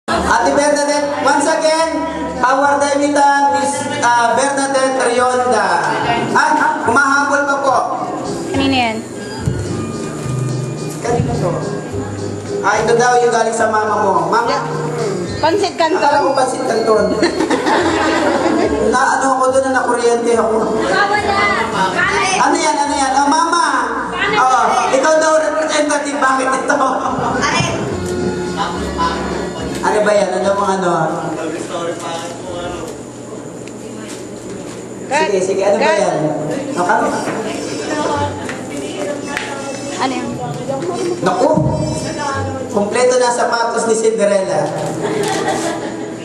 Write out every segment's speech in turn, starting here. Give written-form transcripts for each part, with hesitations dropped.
Ate Bernadette, once again, our Davidan, Miss Bernadette Rionda. Humahabol pa po. Kanina yan? Kanina to. Ito daw yung galing sa mama mo. Mama? Pansit Canton. Akala ko pansit Canton. Ano ako doon na nakuryente ako. Ano yan? Ano yan? Oh, mama! Oh, ikaw daw representative. Bakit ito? Ano ba yan? Ano mga ano? Sige, sige. Ano ba yan? O kami? Ano yan? Naku! Kompleto na sapatos ni Cinderella.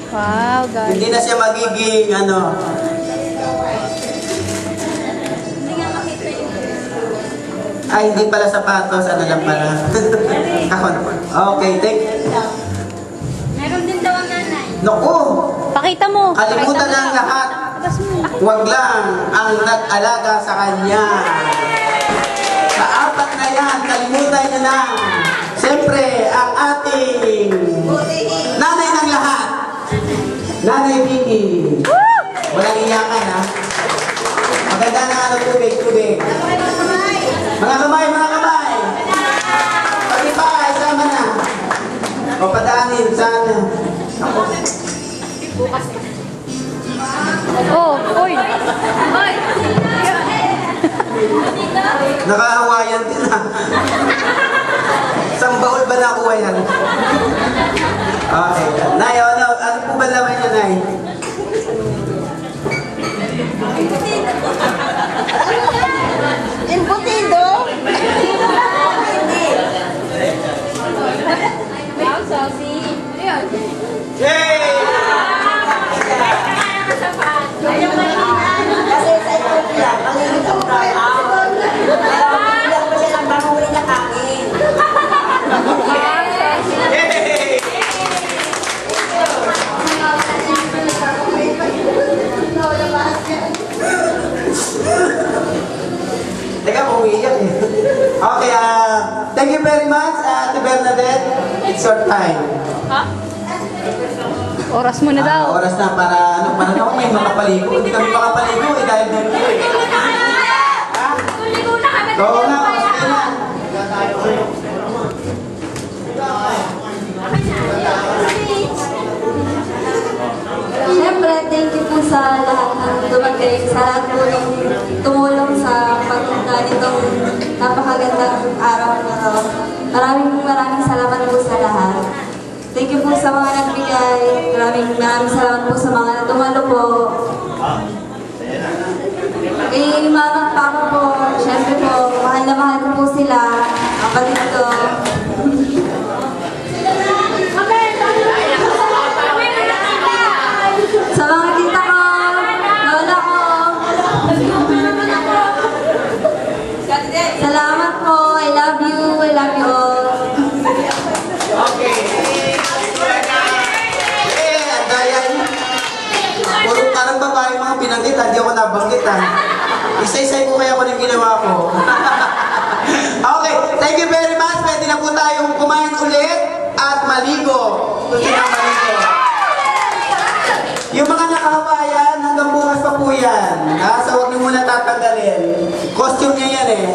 Wow, guys. Hindi na siya magiging ano. Ay, hindi pala sapatos. Ano lang pala. Okay, thank you. Meron din daw ang nanay. Naku! Pakita mo. Kalimutan na ang lahat. Huwag lang ang nag-alaga sa kanya. Sa apat na yan, kalimutan niyo na. Siyempre, ang ating nanay ng lahat. Nanay Vicky. Walang iyakan, ha? Maganda na ano, tubig, tubig. Mga kamay, mga kamay. Pati pa, isama na. O padaanin, sana. Ako. Oh, oy. Hoy! Nakahawayan din, ha? Isang baul ba nakuha yan? Okay. Nay, ano po ba laman niya, Nay? Embutido? Wow, saucy. Ayun. Yay! Ayaw na Kasi sa ito lang, maliit ang brown. Bilang mo siya ng panguli na kain. Yay! Teka, umiiyak eh. Okay, thank you very much, Ate Bernadette. It's your time. Oras mo na daw. Oras na para may makapaligo. Hindi kami makapaligo eh, dahil dito eh. Tuligo na kami. Oo nga, sige na. Siyempre, thank you po sa lahat ng dumating, sa lahat po ng tumulong sa pagpunta nitong napakagandang araw na to. Maraming salamat po sa lahat. Thank you po sa mga nagbigay. Maraming salamat po sa mga tumalo po. Kay mama at papa po, siyempre po, mahal na mahal ko po sila. Kapatid ko. Sa mga tita ko, lola ko. Salamat po. I love you. I love you all. Okay. Eh, ang daya niyo. Puro parang babae mga binanggit, hindi ako nabanggit ha. Isa-isay ko kaya ko ng ginawa ko. Okay, thank you very much. Pwede na po tayong kumain ulit at maligo. Gusto na maligo. Yung mga nakahawayan, hanggang bukas pa po yan. So huwag niyo muna tatanggalin. Costume niya yan eh.